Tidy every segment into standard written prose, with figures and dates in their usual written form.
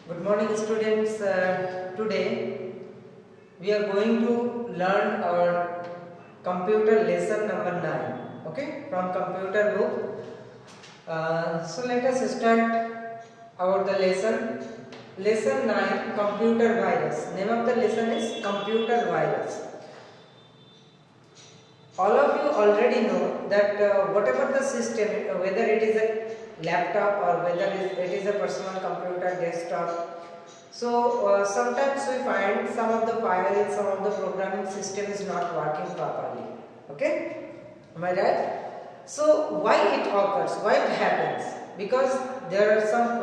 Good morning, students. Today we are going to learn our computer lesson number 9. Okay, from computer book. So let us start our the lesson. Lesson 9, computer virus. Name of the lesson is computer virus. All of you already know that whatever the system, whether it is a laptop or whether it is a personal computer, desktop. So sometimes we find some of the files, some of the programming system is not working properly. Okay, am I right? So why it occurs? Why it happens? Because there are some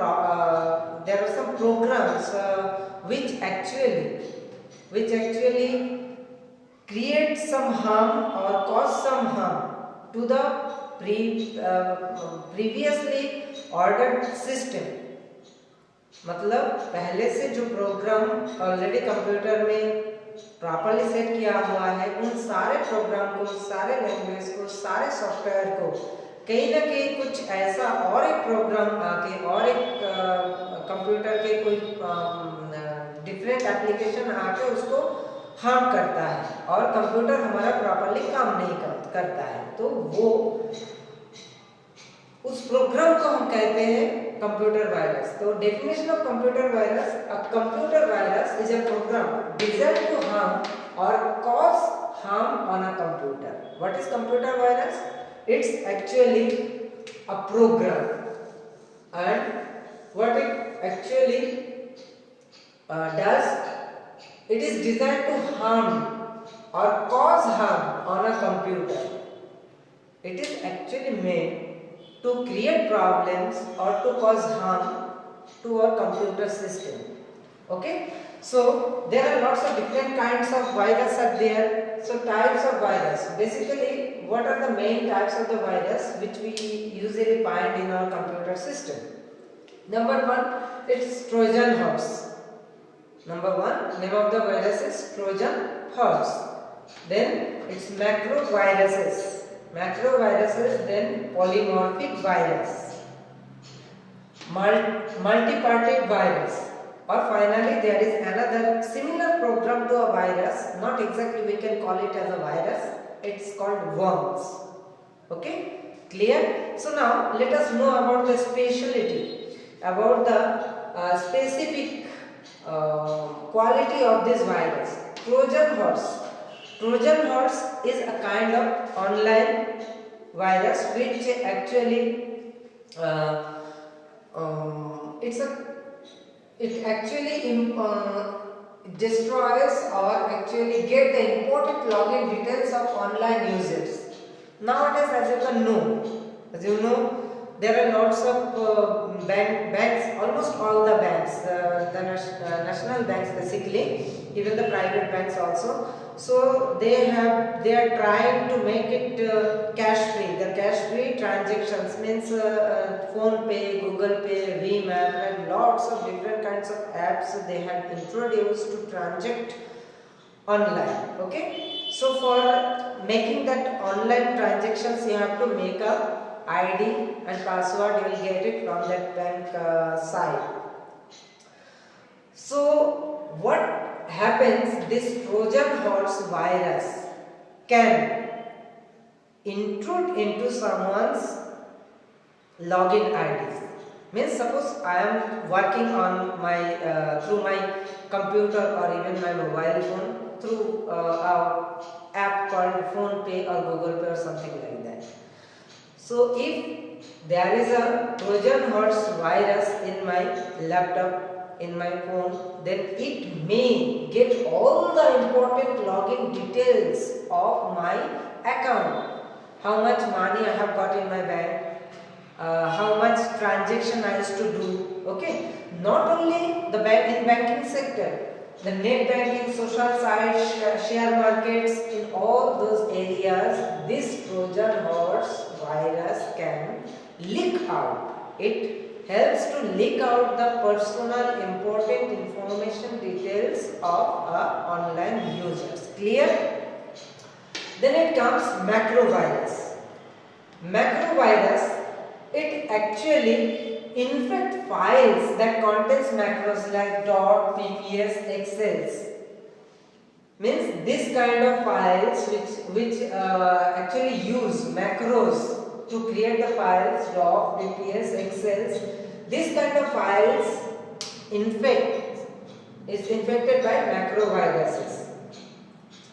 programs which actually create some harm or cause some harm to the previously ordered system. मतलब पहले से जो programme already computer में properly set किया हुआ है, उन सारे प्रोग्राम को, सारे लैंग्वेज को, सारे सॉफ्टवेयर को कहीं ना कहीं कुछ ऐसा और एक प्रोग्राम आके और एक कंप्यूटर के कोई डिफरेंट एप्लीकेशन आके उसको हार्म करता है और कंप्यूटर हमारा प्रॉपर्ली काम नहीं करता है, तो वो उस प्रोग्राम को हम कहते हैं कंप्यूटर वायरस. तो definition of computer virus: a computer virus is a program designed to harm or cause harm on a computer. What is computer virus? It's actually a program, and what it actually does, it is designed to harm or cause harm on a computer. It is actually made to create problems or to cause harm to our computer system. Okay, so there are lots of different kinds of virus are there. So types of virus, basically what are the main types of the virus which we usually find in our computer system? Number one, it's Trojan horse. Number one, name of the virus is Trojan horse. Then it's macroviruses. Macroviruses, then polymorphic virus, multi-parted virus, or finally there is another similar program to a virus. Not exactly we can call it as a virus. It's called worms. Okay, clear? So now let us know about the speciality, about the specific quality of this virus. Trojan horse. Trojan horse is a kind of online virus which actually it actually destroys or actually get the important login details of online users. Nowadays, as you know, there are lots of banks, almost all the banks, the national banks basically, even the private banks also. So they are trying to make it cash free. The cash free transactions means phone pay, Google Pay, VMap, and lots of different kinds of apps they have introduced to transact online. Okay, so for making that online transactions, you have to make a ID and password. You will get it from that bank site. So what happens, this Trojan horse virus can intrude into someone's login IDs. Means suppose I am working on my through my computer or even my mobile phone through a app called Phone Pay or Google Pay or something like that. So if there is a Trojan horse virus in my laptop, in my phone, then it may get all the important login details of my account. How much money I have got in my bank, how much transaction I used to do. Okay, not only the banking sector, the net banking, social sites, share markets, in all those areas, this Trojan horse virus can leak out. It helps to leak out the personal important information details of online users. Clear? Then it comes macrovirus. Macrovirus, it actually infect files that contains macros like dot, pps, excels. Means this kind of files which actually use macros to create the files dot, pps, excels. This kind of files is infected by macroviruses.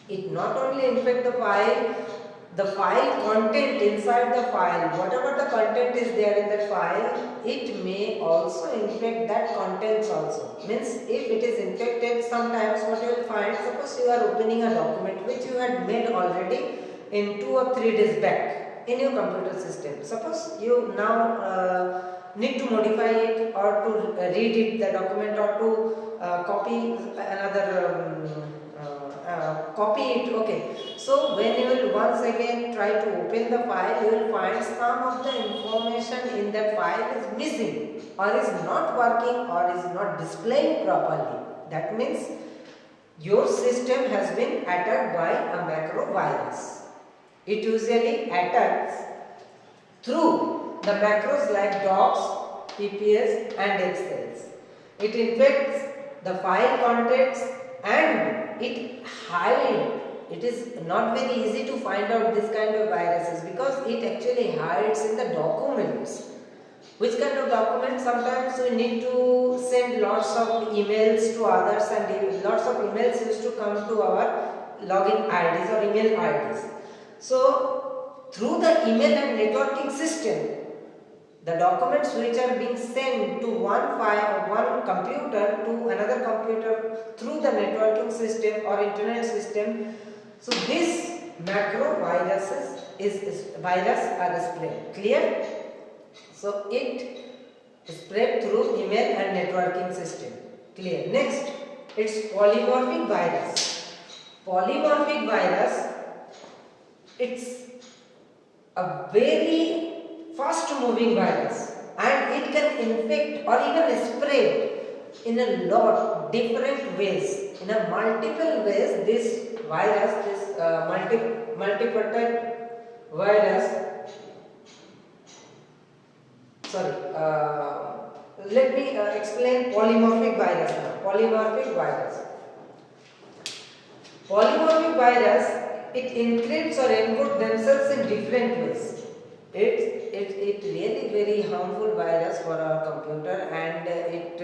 It not only infect the file content inside the file, whatever the content is there in that file, it may also infect that contents also. Means if it is infected, sometimes what you will find, suppose you are opening a document which you had made already in 2 or 3 days back in your computer system. Suppose you now need to modify it or to read it, the document, or to copy another copy it. Okay, so when you will once again try to open the file, you will find some of the information in that file is missing or is not working or is not displaying properly. That means your system has been attacked by a macro virus. It usually attacks through the macros like docs, pps and excels. It infects the file contents and it hides. It is not very easy to find out this kind of viruses because it actually hides in the documents. Which kind of documents? Sometimes we need to send lots of emails to others, and lots of emails used to come to our login IDs or email IDs. So through the email and networking system, the documents which are being sent to one file or one computer to another computer through the networking system or internet system. So this macro viruses virus are spread. Clear? So it spread through email and networking system. Clear? Next, it's polymorphic virus. Polymorphic virus, it's a very fast moving virus and it can infect or even spread in a lot different ways, in a multiple ways. This virus, this multipartite virus, let me explain polymorphic virus now. Polymorphic virus, it encrypts or encodes themselves in different ways. It's really very harmful virus for our computer, and it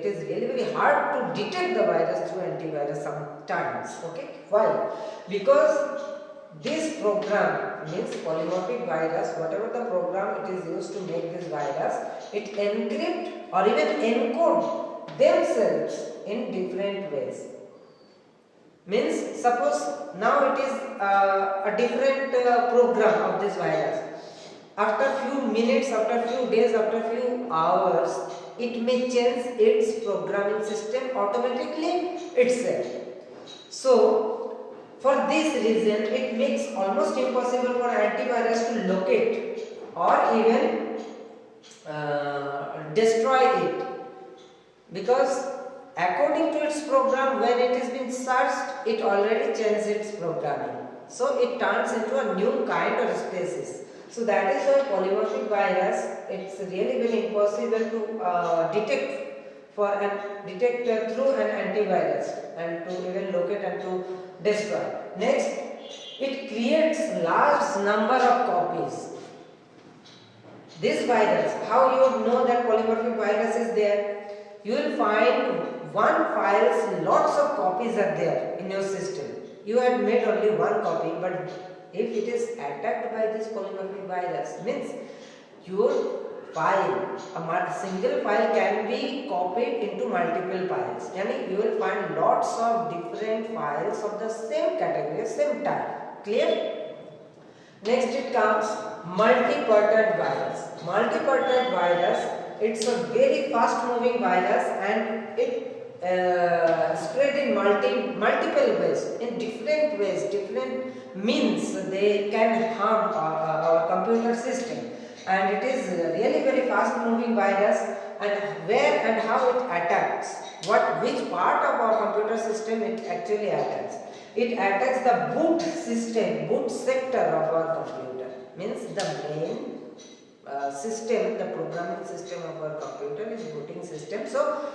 is really very hard to detect the virus through antivirus sometimes. Okay, why? Because this program, means polymorphic virus, whatever the program it is used to make this virus, it encrypt or even encode themselves in different ways. Means suppose now it is a different program of this virus. After few minutes, after few days, after few hours, it may change its programming system automatically itself. So for this reason, it makes almost impossible for antivirus to locate or even destroy it, because according to its program, when it has been searched, it already changed its programming. So it turns into a new kind of species. So that is why polymorphic virus, it's really very impossible to detect through an antivirus and to even locate and to destroy. Next, it creates large number of copies. This virus, how you would know that polymorphic virus is there? You will find one file's lots of copies are there in your system. You had made only one copy, but if it is attacked by this polymorphic virus, means your file, a single file can be copied into multiple files. Yani you will find lots of different files of the same category, same type. Clear? Next it comes multipartite virus. Multipartite virus, it's a very fast moving virus and it spread in multiple ways, in different ways, different means they can harm our computer system, and it is really very fast moving virus. And where and how it attacks, which part of our computer system it actually attacks? It attacks the boot system, boot sector of our computer, means the main system, the programming system of our computer is booting system. So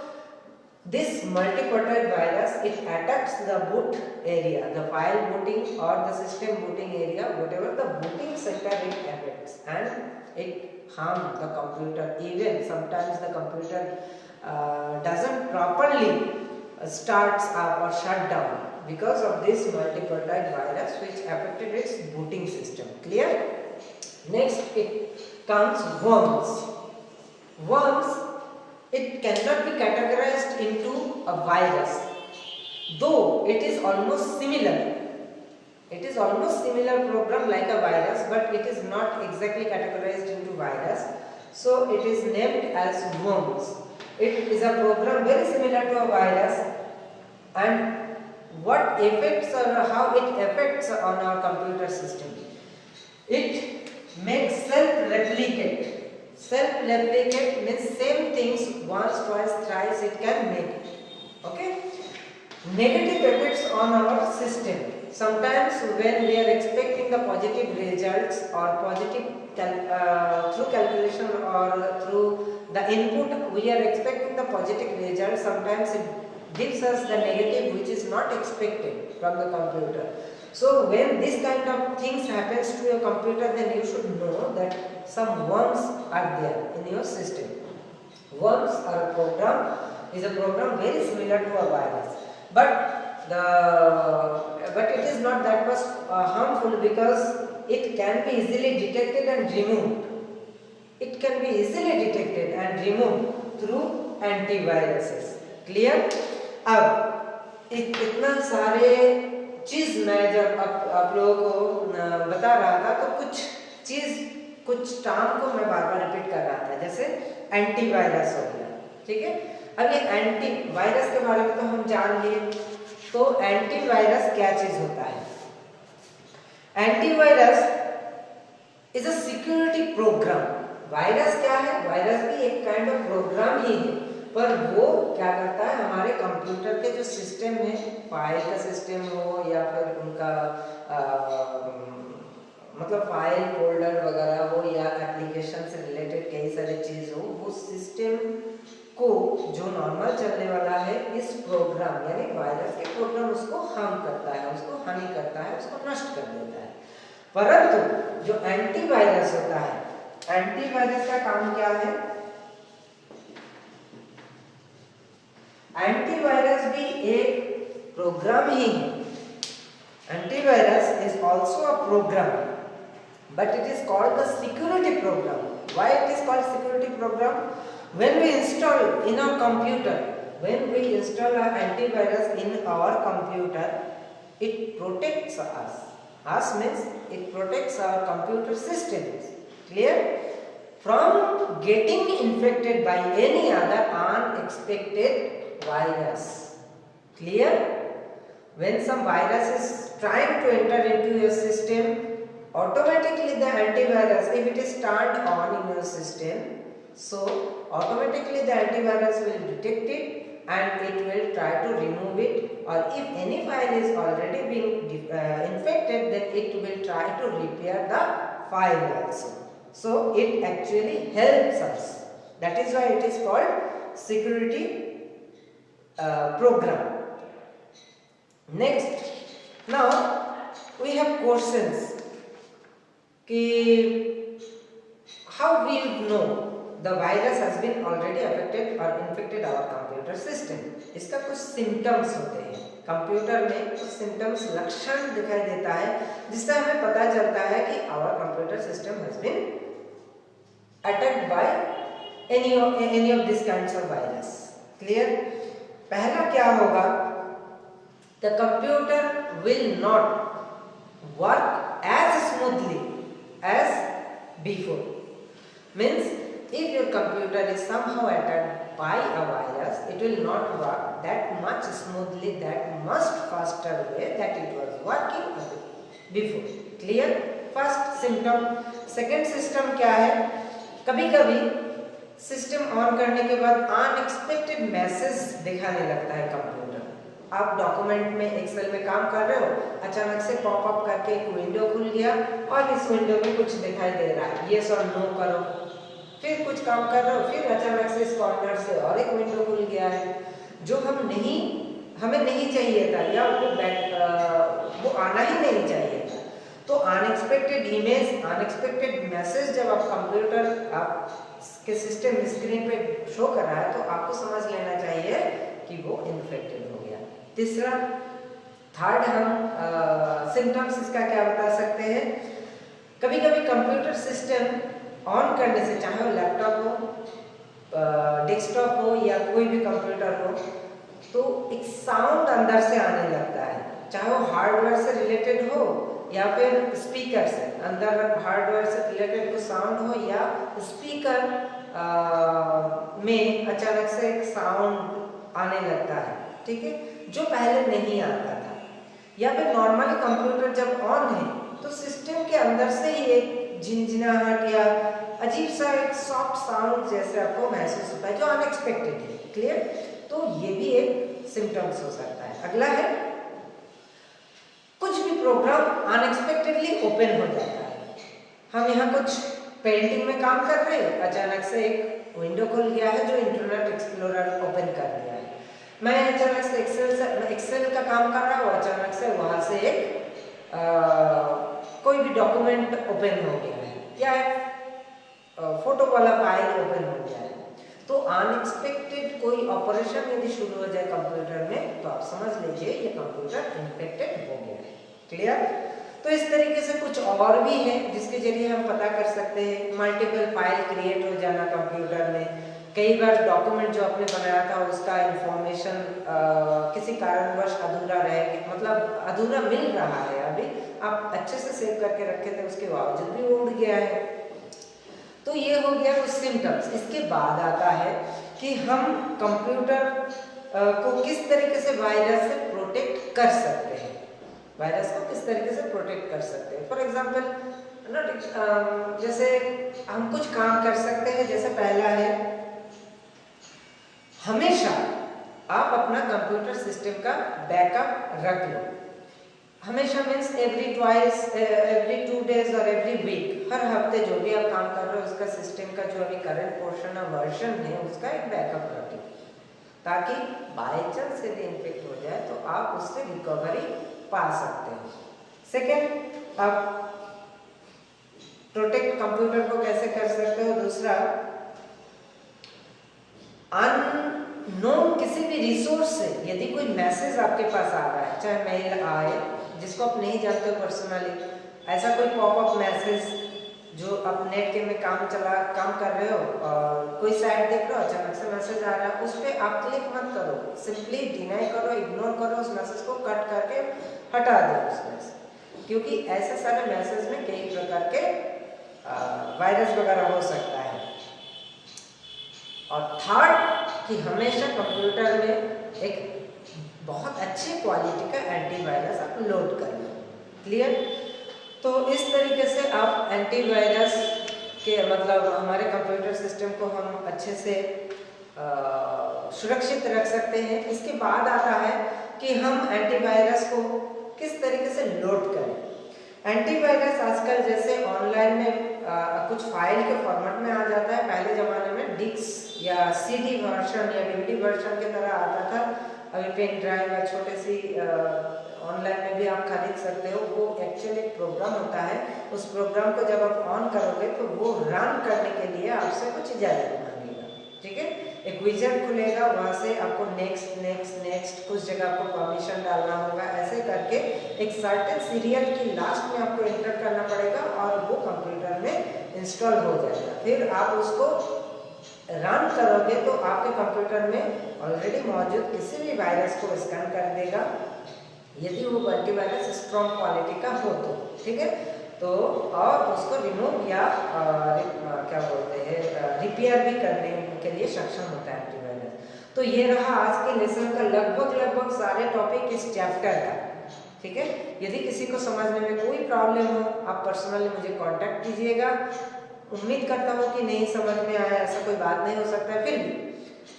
this multi-purtoid virus, it attacks the boot area, the file booting or the system booting area, whatever the booting sector it affects, and it harms the computer. Even sometimes the computer doesn't properly starts up or shut down because of this multi-purtoid virus which affected its booting system. Clear? Next it comes worms. Worms, it cannot be categorized into a virus, though it is almost similar. It is almost similar program like a virus, but it is not exactly categorized into virus. So it is named as worms. It is a program very similar to a virus, and what affects or how it affects on our computer system. It makes self-replicate. Self-replicate means same things once, twice, thrice it can make. Okay? Negative effects on our system. Sometimes when we are expecting the positive results or positive through calculation or through the input, we are expecting the positive result. Sometimes it gives us the negative which is not expected from the computer. So when this kind of things happens to your computer, then you should know that some worms are there in your system. Worms are a program, is a program very similar to a virus, but it is not that much harmful because it can be easily detected and removed. It can be easily detected and removed through antiviruses. Clear? अब इतना सारे चीज मैं जब आप लोगों को बता रहा था तो कुछ टर्म को मैं बार बार रिपीट कर रहा था, जैसे एंटीवायरस हो गया, ठीक है। अब ये एंटीवायरस के बारे में तो हम जान लिए, तो एंटीवायरस क्या चीज होता है? Antivirus is a security program. Virus क्या है? वायरस भी एक काइंड ऑफ प्रोग्राम ही है, पर वो क्या करता है, हमारे कंप्यूटर के जो सिस्टम है, फाइल का सिस्टम हो या फिर उनका मतलब फाइल फोल्डर वगैरह हो या एप्लीकेशन से रिलेटेड कई सारी चीज हो, वो सिस्टम को जो नॉर्मल चलने वाला है इस प्रोग्राम यानी वायरस के प्रोग्राम उसको हार्म करता है, उसको हानि करता है, उसको नष्ट कर देता है। परंतु जो एंटीवायरस होता है, एंटीवायरस का काम क्या है? एंटीवायरस भी एक प्रोग्राम ही है। Antivirus is also a program, but it is called the security program. Why it is called security program? When we install in our computer, when we install an antivirus in our computer, it protects us. Us means it protects our computer systems. Clear? From getting infected by any other unexpected virus. Clear? When some virus is trying to enter into your system, automatically the antivirus, if it is turned on in your system, so automatically the antivirus will detect it and it will try to remove it, or if any file is already being infected, then it will try to repair the file also. So it actually helps us. That is why it is called security program. Next, now we have questions. How we know the virus has been already affected or infected our computer system? इसका कुछ symptoms होते हैं, computer में कुछ symptoms, लक्षण दिखाई देता है जिससे हमें पता चलता है कि our computer system has been attacked by any of these kinds of virus. Clear? पहला क्या होगा? The computer will not work as smoothly as before. Means if your computer is somehow attacked by a virus, it will not work that much smoothly, that much faster way that it was working before. Clear? First symptom. Second symptom क्या है? कभी कभी system on करने के बाद unexpected message दिखाने लगता है कंप्यूटर। आप डॉक्यूमेंट में एक्सेल में काम कर रहे हो, अचानक से पॉपअप करके एक विंडो खुल गया और इस विंडो में कुछ दिखाई दे रहा है, यस और नो करो। फिर कुछ काम कर रहे हो, फिर अचानक से इस कॉर्नर से और एक विंडो खुल गया है जो हमें नहीं चाहिए था, या वो आना ही नहीं चाहिए था। तो अनएक्सपेक्टेड इमेज, अनएक्सपेक्टेड मैसेज जब आप कंप्यूटर आपके सिस्टम स्क्रीन पे शो कर रहा है तो आपको समझ लेना चाहिए कि वो इन्फेक्टेड हो गया। तीसरा, थर्ड, हम सिम्टम्स इसका क्या बता सकते हैं। कभी कभी कंप्यूटर सिस्टम ऑन करने से, चाहे वो लैपटॉप हो, डेस्कटॉप हो या कोई भी कंप्यूटर हो, तो एक साउंड अंदर से आने लगता है, चाहे वो हार्डवेयर से रिलेटेड हो या फिर स्पीकर से, अंदर हार्डवेयर से रिलेटेड कोई साउंड हो या स्पीकर में अचानक से एक साउंड आने लगता है, ठीक है, जो पहले नहीं आता था। या फिर नॉर्मली कंप्यूटर जब ऑन है तो सिस्टम के अंदर से ही एक झिनझिनाहट या अजीब सा एक सॉफ्ट साउंड जैसे आपको महसूस होता है जो अनएक्सपेक्टेड है। क्लियर? तो ये भी एक सिम्टम्स हो सकता है। अगला है, कुछ भी प्रोग्राम अनएक्सपेक्टेडली ओपन हो जाता है। हम यहाँ कुछ पेंटिंग में काम कर रहे हैं, अचानक से एक विंडो खुल गया है जो इंटरनेट एक्सप्लोरर ओपन कर दिया है। मैं अचानक से एक्सेल का काम कर रहा हूँ, अचानक से वहां से एक कोई भी डॉक्यूमेंट ओपन हो गया है या एक फोटो वाला फाइल ओपन हो गया है। तो अनएक्सपेक्टेड कोई ऑपरेशन यदि शुरू हो जाए कंप्यूटर में तो आप समझ लीजिए ये कंप्यूटर इन्फेक्टेड हो गया है। क्लियर? तो इस तरीके से कुछ और भी है जिसके जरिए हम पता कर सकते हैं। मल्टीपल फाइल क्रिएट हो जाना कंप्यूटर में, कई बार डॉक्यूमेंट जो आपने बनाया था उसका इंफॉर्मेशन किसी कारणवश अधूरा रहे, मतलब अधूरा मिल रहा है, अभी आप अच्छे से सेव करके रखे थे उसके बावजूद भी उड़ गया है। तो ये हो गया कुछ सिम्टम्स। इसके बाद आता है कि हम कंप्यूटर को किस तरीके से वायरस से प्रोटेक्ट कर सकते हैं। वायरस को किस तरीके से प्रोटेक्ट कर सकते हैं। फॉर एग्जाम्पल जैसे हम कुछ काम कर सकते हैं, जैसे पहला है, हमेशा आप अपना कंप्यूटर सिस्टम का बैकअप रख लो। हमेशा मीन्स एवरी 2 डेज और एवरी वीक, हर हफ्ते जो भी आप काम कर रहे हो उसका सिस्टम का जो अभी करंट पोर्शन और वर्जन है उसका एक बैकअप रखें, ताकि बाय चांस यदि इन्फेक्ट हो जाए तो आप उससे रिकवरी पा सकते हो। सेकेंड, आप प्रोटेक्ट कंप्यूटर को कैसे कर सकते हो। दूसरा, अननोन किसी भी रिसोर्स से यदि कोई मैसेज आपके पास आ रहा है, चाहे मेल आए जिसको आप नहीं जानते हो पर्सनली, ऐसा कोई पॉपअप मैसेज जो आप नेट के में काम कर रहे हो और कोई साइट देख रहे हो, अचानक से मैसेज आ रहा है, उस पर आप क्लिक मत करो, सिंपली डिनाई करो, इग्नोर करो, उस मैसेज को कट करके हटा दो उसमें से, क्योंकि ऐसे सारे मैसेज में कई प्रकार के वायरस वगैरह हो सकता है। और थर्ड, कि हमेशा कंप्यूटर में एक बहुत अच्छी क्वालिटी का एंटीवायरस आप लोड कर लो। क्लियर? तो इस तरीके से आप एंटीवायरस के मतलब हमारे कंप्यूटर सिस्टम को हम अच्छे से सुरक्षित रख सकते हैं। इसके बाद आता है कि हम एंटीवायरस को किस तरीके से लोड करें। एंटीवायरस आजकल जैसे ऑनलाइन में कुछ फाइल के फॉर्मेट में आ जाता है, पहले ज़माने में डिस्क या सीडी वर्जन या डीवीडी वर्जन की तरह आता था। अभी पेन ड्राइव या छोटे सी ऑनलाइन में भी आप खरीद सकते हो। वो एक्चुअली एक प्रोग्राम होता है, उस प्रोग्राम को जब आप ऑन करोगे तो वो रन करने के लिए आपसे कुछ इजाज़त मांगेगा। ठीक है? एक विजन खुलेगा, वहाँ से आपको नेक्स्ट नेक्स्ट नेक्स्ट कुछ जगह आपको परमिशन डालना होगा, ऐसे करके एक सर्टेन सीरियल की लास्ट में आपको एंटर करना पड़ेगा और वो कंप्यूटर में इंस्टॉल हो जाएगा। फिर आप उसको रन करोगे तो आपके कंप्यूटर में ऑलरेडी मौजूद किसी भी वायरस को स्कैन कर देगा, यदि वो एंटीवायरस स्ट्रॉन्ग क्वालिटी का हो तो। ठीक है? तो और उसको रिमूव या क्या बोलते हैं रिपेयर भी करने के लिए सक्षम होता है एंटीवायरस। तो ये रहा आज के लेसन का लगभग सारे टॉपिक इस चैप्टर का। ठीक है? यदि किसी को समझने में कोई प्रॉब्लम हो आप पर्सनली मुझे कांटेक्ट कीजिएगा। उम्मीद करता हूँ कि नहीं समझ में आया, ऐसा कोई बात नहीं हो सकता है, फिर भी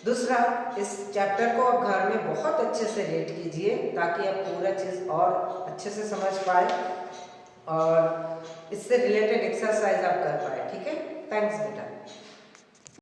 दूसरा, इस चैप्टर को आप घर में बहुत अच्छे से रीड कीजिए ताकि आप पूरा चीज़ और अच्छे से समझ पाए और इससे रिलेटेड एक्सरसाइज आप कर पाए। ठीक है, थैंक्स बेटा।